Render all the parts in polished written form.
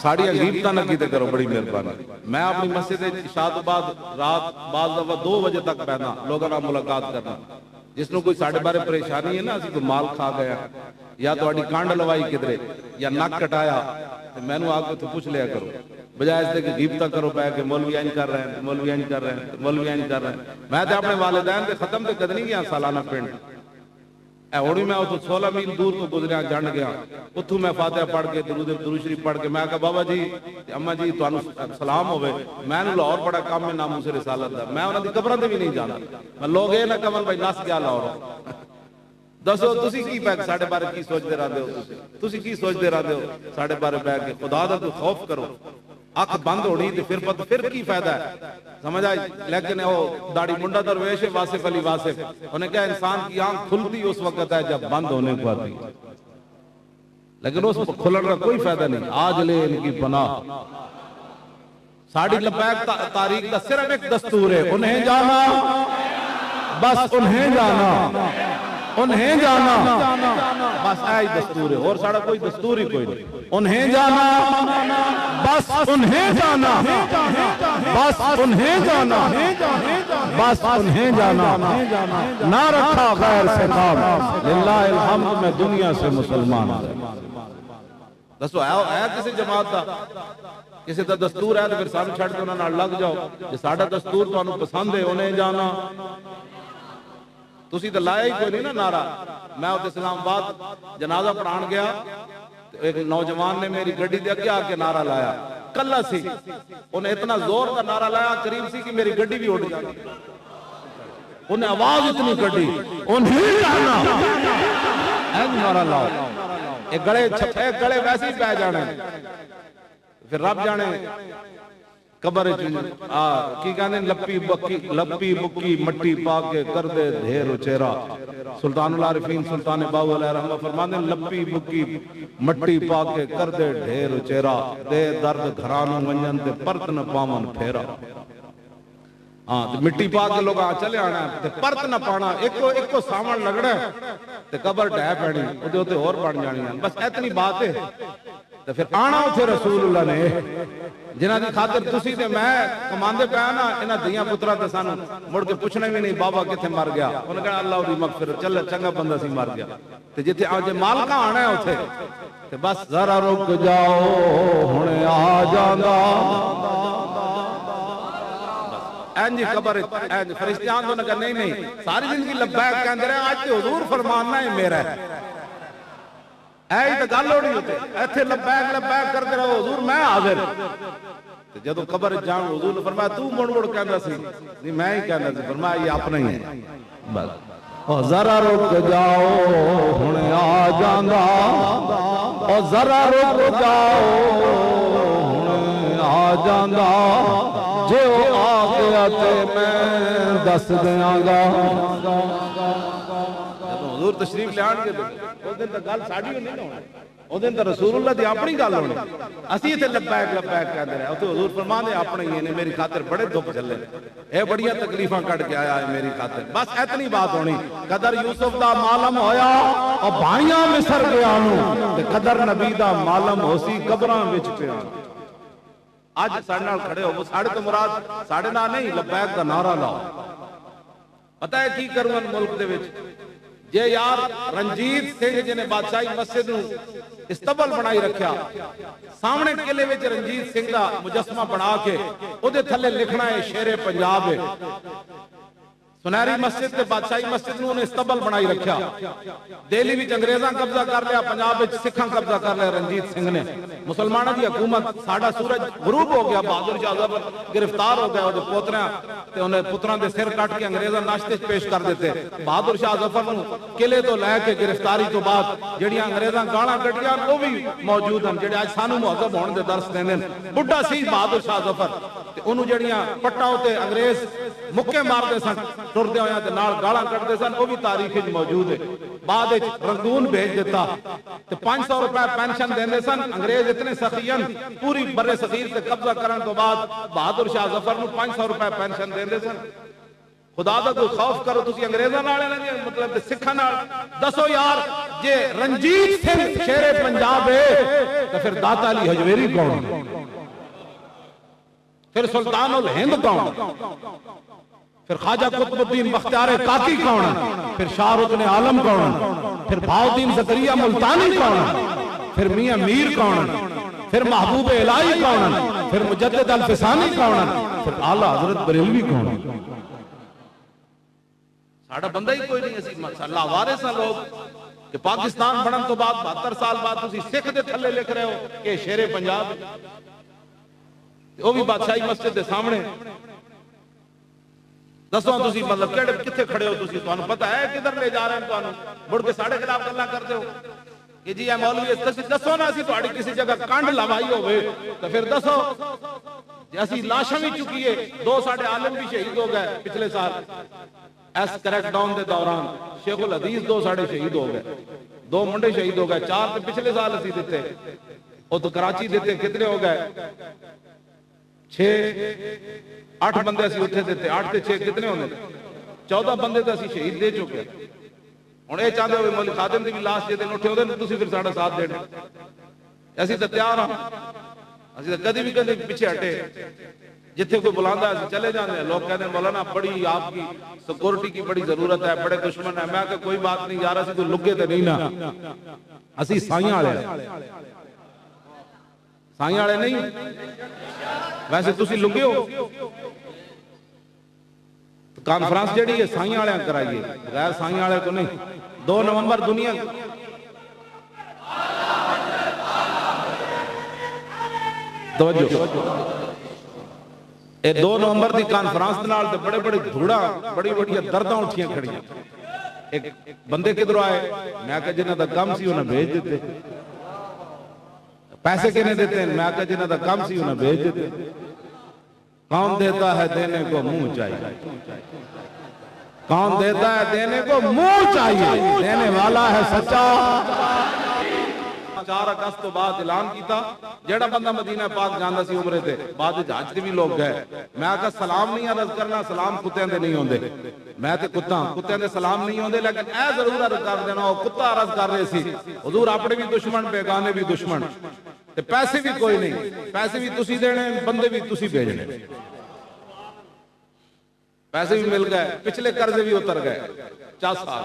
साड़ियां गीबता ना कीते करो, बड़ी मेहरबानी। मैं अपनी मस्जिद इशा तो बाद रात बाद दफा 2 बजे तक पैदा लोगों नाल मुलाकात करना। जिसनों कोई साढ़े बारे परेशानी है ना, असं कोई माल खा गया या तो कांड लवाई किधरे या नक कटाया, तो मैनू आके तो पूछ लिया करो, बजाय इसके कि गीबता करो पै के मौलवी इंज कर रहे हैं, मौलवी इंज कर रहे हैं, मौलवी इंज कर रहे हैं। मैं तो अपने वालिदैन के खत्म तो कद नहीं गया सालाना पिंड होनी, मैं उतो 16 मील दूर तो गुजरिया जंड गया, उतों मैं फातिहा पढ़ के दुरूद शरीफ पढ़ के मैं कहा बाबा जी अम्मा जी तुहानू सलाम होवे, मैं लाहौर बड़ा काम है नामूस रिसालत दा, मैं उन्हां दी कबरां ते भी नहीं जाना। मैं लोग ये ना कहन भाई नस गया लाहौर। दसो तुसी की बैठ साढ़े बारे की सोचते रहते हो, तुसी की सोचते रहते हो साढ़े बारे बैठ के? खुदा दा कोई खौफ करो। अख बंद होनी तो फिर की फायदा है, समझ आई। लेकिन वो दाढ़ी मुंडा दरवेश वासिफ अली वासिफ, उन्हें क्या इंसान की आंख खुलती उस वक्त है जब बंद होने को आती, लेकिन उस खुलन का कोई फायदा नहीं। आज ले इनकी पनाह। साड़ी लबैक तारीख का सिर्फ एक दस्तूर है, उन्हें जाना, बस उन्हें जाना, उन्हें जाना, बस आई दस्तूर है, और साड़ा कोई दस्तूर ही कोई नहीं। उन्हें जाना, बस उन्हें जाना, बस उन्हें जाना, बस उन्हें जाना, ना रखा गैर से काम, लिल्लाहिल हम्द में दुनिया से मुसलमान। दसो आया किसी जमात का किसी का दस्तूर है तो फिर सानू छड़ के उन्हां नाल लग जाओ। जे साडा दस्तूर तुहानू पसंद है, उन्हें जाना, तुसी तो लाया ही कोई नहीं ना नारा। मैं उस इस्लामाबाद जनाजा पढ़ान गया, एक नौजवान ने मेरी गड्डी के अगे आके नारा लाया, कल्ला सी, उन्हें इतना जोर का नारा लाया, करीब सी कि मेरी गड्डी भी उड़ जाती। उन्हें आवाज इतनी कड़ी, उन्हें जाना, नारा लाओ, एक गले छपे गले वैसे ही पै जाने। फिर रब जाने कबर की कहने लपी बुक्की मट्टी पा के कर दे ढेर उचेरा। सुल्तानुल आरिफीन सुल्तान बाहू अलैहि रहमत फरमाते लपी बुक्की मट्टी पा के कर दे ढेर उचेरा, दे दर्द घरानू वंजन ते परत न पावन फेरा। हाँ तो मिट्टी पा के लोग चले आना ते परत न पाना, एको सावन लगना ते कबर ढह पैनी, उहदे उत्ते होर बन जानी। बस इतनी बात है। तो फिर आना उथे रसूलुल्लाह ने जिन्हां दी खातिर तुसी ते मैं कमांदे पे ना, इन्हां दियां पुत्रा ते सानू मुड़ के पुछना भी नहीं बाबा किथे मर गया। उन्हें कहा अल्लाह दी मगफिरत, चल चंगा बंदा सी मर गया। ते जिथे आज मालका आना है उथे ते बस जरा रुक जाओ हुणे आ जांदा। इंज कबर इंज फरिश्ते आंदे ने कहा नहीं सारी जिंदगी लब्बैक कहंदे रहे, आज ते हुजूर फरमाना है मेरा है। ऐ तो गल होनी होते इत्थे लब्बैक करते रहो, हुजूर मैं हाजिर। ते जदों कबर जान हुजूर ने फरमाया तू मुड़ कहंदा सी, नहीं मैं ही कहंदा सी, फरमाया ये अपना ही है। बस ओ जरा रुक जाओ हुणे आ जांदा, ओ जरा रुक जाओ हुणे आ जांदा, जे ओ आ गया ते मैं दस देंगा। हुजूर तशरीफ लियाणगे उस दिन तो गल साडी नहीं होनी, उस दिन तो रसूलुल्लाह दी अपनी गल होनी। असीं इत्थे लब्बैक कहंदे रहे, उत्थे हुजूर फरमांदे अपने ही ने मेरी खातिर बड़े दुख झल्ले, ए बड़ियां तकलीफां कट के आया है मेरी खातिर। बस इतनी बात होनी। कदर यूसुफ दा मालम होया और भाइयां मिसर गया ते कदर नबी दा मालम होसी कबरां विच पिया। आज साडे नाल खड़े हो, साडे तो मुराद साडे नाल नहीं, लब्बैक दा नारा लाओ। पता है की करूं मुल्क दे विच? जे यार रंजीत सिंह जिन्हें बादशाही मस्जिद नूं इस्तबल बनाई रखा, सामने किले विच रंजीत सिंह दा मुजस्मा बना के उहदे थल्ले लिखना है शेरे पंजाब है। सुनहरी मस्जिद ते बादशाही मस्जिद नूं उन्हें इस्तबल बनाई रखा। दिल्ली विच अंग्रेजां कब्जा कर लिया, पंजाब विच सिखां कब्जा कर लिया रंजीत सिंह ने। मुसलमानों की हुकूमत, साडा सूरज गुरूब हो गया, बहादुर शाह जफर गिरफ्तार हो गया, उहदे पोतरियां ते उन्हें पुत्रां दे सिर कट के अंग्रेजां नाश्ते पेश कर देते। बहादुर शाह जफर नूं किले तो लैके गिरफ्तारी तो बाद जिहड़ियां अंग्रेजां गालां कड्डियां वो भी मौजूद हैं, जिहड़े अज सानू मुहज़्ज़ब होने दे दर्स देंदे ने। बुढ़ा सी बहादुर शाह जफर ते उहनूं जिहड़ियां पट्टां उत्ते अंग्रेज मुक्के मारदे सन, टुरदे होया ते नाल गालां कड्डदे सन, वो भी तारीख विच मौजूद है। बाद विच रंगून भेज दिता ते 500 रुपए पेंशन देंदे सन। अंग्रेज इतने सखीयन पूरी बर्रे सगीर से कब्जा करने तो बाद बहादुर शाह जफर नूं 500 रुपए पेंशन देंदे सन। खुदा दा कोई खौफ करो तुसी अंग्रेज़ां नाल नहीं मतलब सिखां नाल दसो यार जे रंजीत सिंह शेरे पंजाब है तो फिर दाता अली हजवेरी कौन, फिर सुल्तानुल हिंद कौन, फिर ख्वाजा कुतुबुद्दीन बख्तियार काकी कौन, फिर शाहरुख ने आलम कौन, फिर भाउद्दीन ज़करिया मुल्तानी कौन, फिर मियां मीर कौन, फिर महबूब इलाही कौन, फिर मुजद्दिद अल फिसानी कौन, फिर आला हजरत बरेलवी कौन। साडा बंदा ही कोई नहीं, असी माशाअल्लाह वारिस हां लोग कि पाकिस्तान बनन तो बाद 72 साल बाद तुसी सिख दे थल्ले लिख रहे हो कि शेरे पंजाब, वो भी बादशाही मस्जिद के सामने। दसो तुसी मतलब केड़े किथे खड़े हो तुसी, तुहानू पता है किधर ले जा रहे हैं, तुहानू मुड़ के साडे खिलाफ गल्लां करदे हो कि जी ए मौलवी दसो ना असी तुहाडी किसी जगह कंड लवाई होवे तो फिर दसो। असी लाशां भी चुकीए, 2 साडे आलम भी शहीद हो गए पिछले साल एस क्रैकडाउन के दौरान, शेखुल हदीस 2 साडे शहीद हो गए, 2 मुंडे शहीद हो गए, 4 तो पिछले साल असी दिते, वो तो कराची दिते, कितने हो गए 6 8 बंदे असी उत्थे दिते, 8 ते 6 कितने होंगे 14 बंदे तो असी शहीद दे चुके। हुण ये चाहते हो मौलवी खादिम दी भी लाश जे दिन उठे ओदे तुसीं फिर साडा साथ देना, असी तो तैयार हां, असी तो कदी भी कदी पीछे हटे, जिथे कोई बुलांदा है चले जाते हैं। लोग कहते हैं मौलाना बड़ी आपकी सिक्योरिटी की बड़ी जरूरत है, बड़े दुश्मन है। मैं कोई बात नहीं यार, असी कोई लुगे तो नहीं ना, असी साइयां वाले, साइयां वाले नहीं, वैसे तुसी लुगे हो। कॉन्फ्रेंस जेडी है साइयां वाले कराइए, बगैर साइयां वाले को नहीं। 2 नवंबर दुनिया ए 2 नवंबर की कॉन्फ्रेंस नाल ते बड़े बड़े धूड़ा बड़ी बड़ी दर्दां उठियां खड़ियां। एक बंदे किधरों आए, मैं कहा जिन्हां दा काम सी उन्हें भेज देते, पैसे किने देते हैं, मैं कहा जिन्हां दा काम सी उन्हें भेज देते। कौन देता है देने को मुंह चाहिए, कौन देता है देने को मुंह चाहिए, देने वाला है सच्चा। 4 अगस्त तो बाद ऐलान किया, जेड़ा बंदा मदीना पाक जांदा सी उमरे ते बाद हज ते भी लोग गए। मैं आखा सलाम नहीं अर्ज करना, सलाम कुत्तियां दे नहीं होंदे, मैं ते कुत्तियां दे सलाम नहीं होंदे, लेकिन ए जरूर अर्ज कर देना वो कुत्ता अर्ज कर रहे सी हुजूर अपने भी दुश्मन बेगाने भी दुश्मन, ते पैसे भी कोई नहीं, पैसे भी तुसी देने, बंदे भी तुसी भेजने, पैसे भी मिल गए, पिछले कर्जे भी उतर गए। 4 साल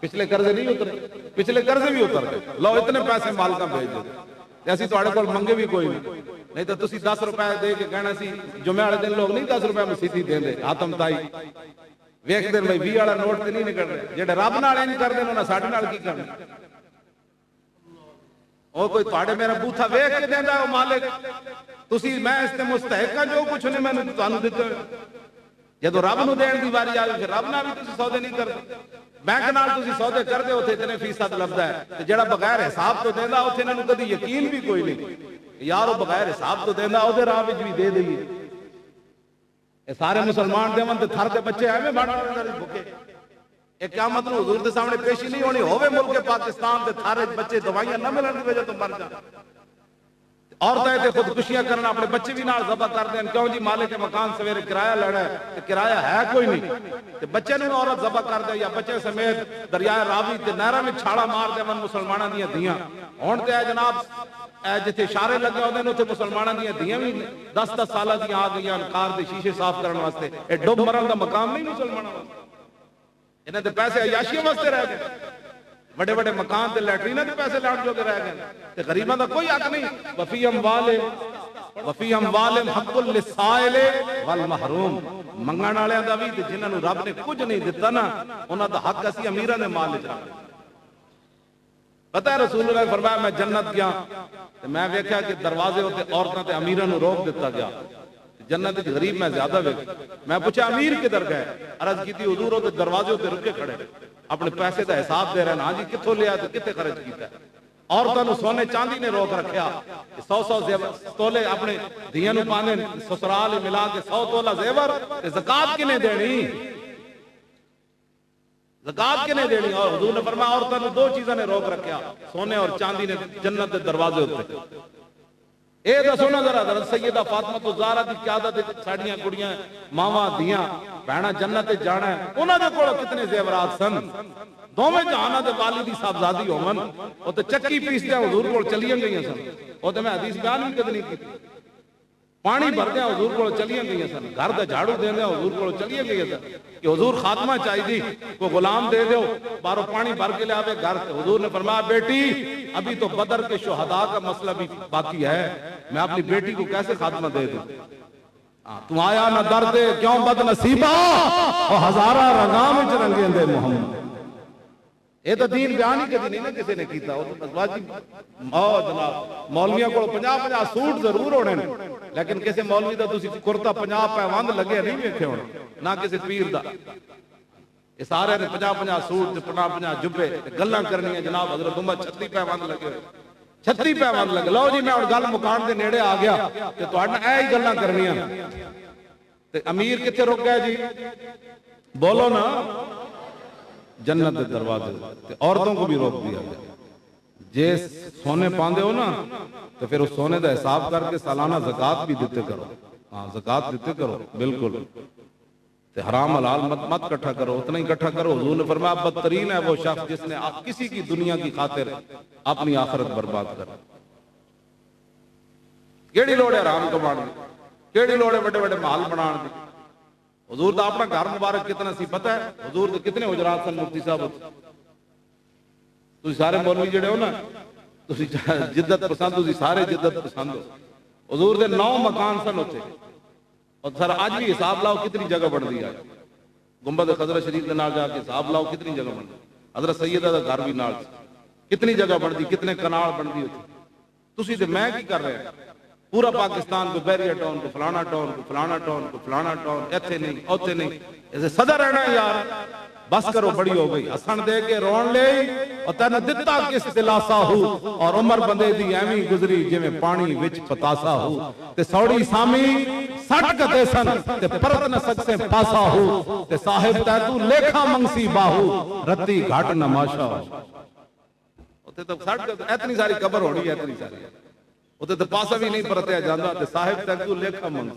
पिछले कर्जे नहीं उतर, पिछले कर्जे भी उतर गए। लो इतने पैसे मालका भेज दे, असी तुहाडे कोल मंगे भी कोई नहीं तो तुसी 10 रुपए दे के कहना सी। जुमे वाले दिन लोग नहीं 10 रुपए मसीती देंदे, आतम ताई वेखदे भाई 20 वाला नोट ते नहीं निकल रहे। जेड़े रब नाल इंज करदे ने साडे नाल की करना। और कोई तुहाडे मेरा बूथा वेख के देंदा ओ मालिक, तुसी मैं इस ते मुस्तहिक हां जो कुछ ने मैंने तुहानू दित्ता। जदों रब नूं देण दी वारी आवे फिर रब नाल भी तुसी सौदे नहीं करदे। बैंक नाल तुसी सौदे करदे हो, इतने फीसद लभदा है, ते जेड़ा बगैर हिसाब तो देंदा उत्थे इन्हां नूं कदी यकीन भी कोई नहीं यार, वो बगैर हिसाब तो देंदा ओदे राह विच भी दे दईए। ये सारे मुसलमान देवन ते थर दे बच्चे एवें बण भुखे, ये क़यामत नूं हुजूर दे सामने पेशी नहीं होनी होवे। मुल्क पाकिस्तान दे थर विच बच्चे दवाइयां न मिलण दी वजह तो मर जाण, औरतें ते खुदकुशियां करना, अपने बच्चे भी नाल ज़बह कर देन। क्यों जी मालिक के मकान सवेरे किराया लेना है, ते किराया है कोई नहीं, ते बच्चे नूं औरत ज़बह कर दे या बच्चे समेत दरिया रावी ते नहरां में छाड़ा मार देवन मुसलमानां दीयां धीआं। हुण ते जनाब जिथे इशारे लगे होंदे ने उत्थे मुसलमानां दीयां धीआं भी 10-10 साल दीआं आ गईयां कार दे शीशे साफ करन वास्ते। ये डुब मरण दा मकाम नहीं मुसलमानां वास्ते, इन्हां दे पैसे अयाशियां वास्ते रह गए। बड़े बड़े मकान ते लैटरीना के पैसे लाण जोगे रह गए, ते गरीबां दा कोई हक नहीं। वफी अमवालिम हक़्क़ुल लिस्साइल वल महरूम, मंगण वालियां दा भी ते जिन्हां नूं रब ने कुछ नहीं दिता ना उन्हां दा हक असीं अमीरां दे माल विच रख। पता है रसूलुल्लाह ने फरमाया मैं जन्नत गया ते मैं वेख्या कि दरवाजे उत्ते औरतां ते अमीरां नूं रोक दिता गया, जन्नत विच गरीब मैं ज्यादा वेख। मैं पूछा अमीर किधर गए, अर्ज कीती हुजूर उत्ते दरवाजे उत्ते रुके खड़े अपने पैसे का हिसाब दे रहे। हाँ जी कित्थों लिया ते कित्थे खर्च कीता। औरतां नूं सोने चांदी ने रोक रखा, 100-100 तोले अपने धीआं नूं पाने, ससुराल मिला के 100 तोला जेवर, ते ज़कात किने देनी, ज़कात किने देनी। और हुजूर ने फरमाया औरतां नूं 2 चीज़ां ने रोक रखा, सोने और चांदी ने जन्नत दे दरवाजे उत्ते। ਇਹ ਦੱਸੋ ਨਾ ਜ਼ਰਾ ਹਜ਼ਰਤ ਸੈਯਦਾ ਫਾਤਿਮਾ ਤੋਂ ਜ਼ਾਹਰਾ ਦੀ ਕਿਆਦਤ ਸਾਡੀਆਂ ਕੁੜੀਆਂ ਮਾਵਾਂ ਦੀਆਂ ਭੈਣਾਂ ਜੰਨਤ ਤੇ ਜਾਣਾ ਹੈ, ਉਹਨਾਂ ਦੇ ਕੋਲ ਕਿਤਨੇ ਜ਼ੇਵਰਾਤ ਸਨ। ਦੋਵੇਂ ਜਹਾਨਾਂ ਦੇ ਵਾਲੀ ਦੀ ਸਾਹਿਬਜ਼ਾਦੀ ਹੋਵਨ, ਉਹ ਤੇ ਚੱਕੀ ਪੀਸਦਿਆਂ ਹੁਜ਼ੂਰ ਕੋਲ ਚਲੀਆਂ ਗਈਆਂ ਸਨ। ਉਹ ਤੇ ਮੈਂ ਹਦੀਸ ਬਿਆਨ ਵੀ ਕਦੇ ਨਹੀਂ ਕੀਤੀ। पानी भरद हजूर को चलिया गई सन, घर का झाड़ू देंदे हजूर को चलिया गई सन कि हजूर खात्मा चाहिए, कोई गुलाम दे दो, बारो पानी भर के ले आवे घर। हजूर ने फरमाया बेटी अभी तो बदर के शुहदा का मसला भी बाकी है, मैं अपनी बेटी को कैसे खात्मा दे दूं। तू आया ना दर्द क्यों बदनसीबा और हजारा रंगाम च रंगेंदे मोहम्मद। ये तो दीन बयान ही कभी नहीं ना किसी ने किया। मौलवियों को 50-50 सूट जरूर होने, लेकिन किसी मौलवी का तुसी कुर्ता 50 पैबंद लगे नहीं वेखे होने, ना किसी पीर का। ये सारे ने 50-50 सूट 50-50 जुब्बे गल्लां करनियां। जनाब हजरत उमर 36 पैबंद लगे, 36 पैबंद लगे। लो जी मैं हुण गल मुकाण दे नेड़े आ गया ते तुहाडे नाल यही गल्लां करनियां। ते अमीर कित्थे रुक गया जी, बोलो ना। जन्नत के दरवाजे औरतों को भी रोक दिया गया। जे सोने पांदे हो ना तो फिर उस सोने का हिसाब करके सालाना ज़कात भी देते करो। हाँ ज़कात देते करो बिल्कुल। ते हराम हलाल मत इकट्ठा करो, उतना ही इकट्ठा करो। हुजूर ने फरमाया बदतरीन है वो शख्स जिसने किसी की दुनिया की खातिर अपनी आखिरत बर्बाद कर। केड़ी लोड़ है हराम कमाने की, केड़ी लोड़ है बड़े बड़े महल बनाने की। हुजूर दा अपना घर मुबारक कितना सी पता है? हुजूर दे कितने हुजरात सन मुफ्ती साहब? तुसी सारे मौलवी जेड़े हो ना, तुसी जिद्दत पसंद, तुसी सारे जिद्दत पसंद हो। हुजूर दे 9 मकान सन उत्थे, और सर आज भी हिसाब लाओ कितनी जगह बढ़ती है। गुंबद खजरा शरीफ के नाल जाके हिसाब लाओ कितनी जगह बढ़ती। हजरत सैयदा दा घर भी नाल कितनी जगह बढ़ती, कितने कनाल बढ़ती उत्थे। तुसी ते मैं की कर रहे हैं? पूरा पाकिस्तान को बैरिया टाउन को फलाना टाउन को फलाना टाउन को फलाना टाउन, इत्थे नहीं उथे नहीं, ऐसे सदा रहना यार। बस करो, बड़ी हो गई। हसन दे के रोन ले और तेन दिता किस दिलासा हो, और उमर बंदे दी एवी गुजरी जिवें पानी विच पतासा हो। ते सौड़ी सामी सट कते सन ते परत न सकसे पासा हो। ते साहिब तै तू लेखा मंगसी बाहू, रत्ती घाट न माशा हो। उते तो सट इतनी सारी कबर होनी है, इतनी सारी उते तो पासा भी नहीं परत्या जाता। ते साहिब तक तू लेखा मंग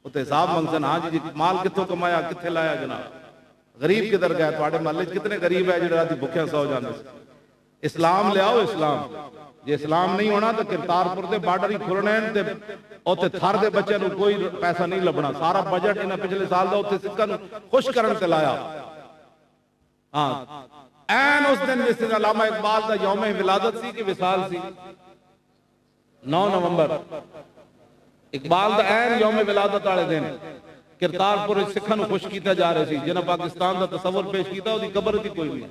उते हिसाब मंगसन। हाँ जी माल कित्थों कमाया, कित्थे लाया जनाब? गरीब किधर गया? तुहाडे महल्ले कितने गरीब है जिहड़े राती भुखिया सौ जांदे? इस्लाम ले आओ इस्लाम। जे इस्लाम नहीं होना तो करतारपुर के बार्डर ही खुलने ते उते थर दे बच्चों को कोई पैसा नहीं लभना। सारा बजट इन्हां पिछले साल का उते सिक्कां नूं खुश करन ते लाया। हाँ ऐन उस दिन जिस दिन अल्लामा इकबाल का यौम विलादत सी कि विसाल सी, 9 नवंबर इकबाल का ऐन यौम विलादत वाले दिन करतारपुर सिखां नूं खुश किया जा रहा सी। जिन्हां पाकिस्तान का तसव्वुर पेश किया उसकी कबर की कोई नहीं।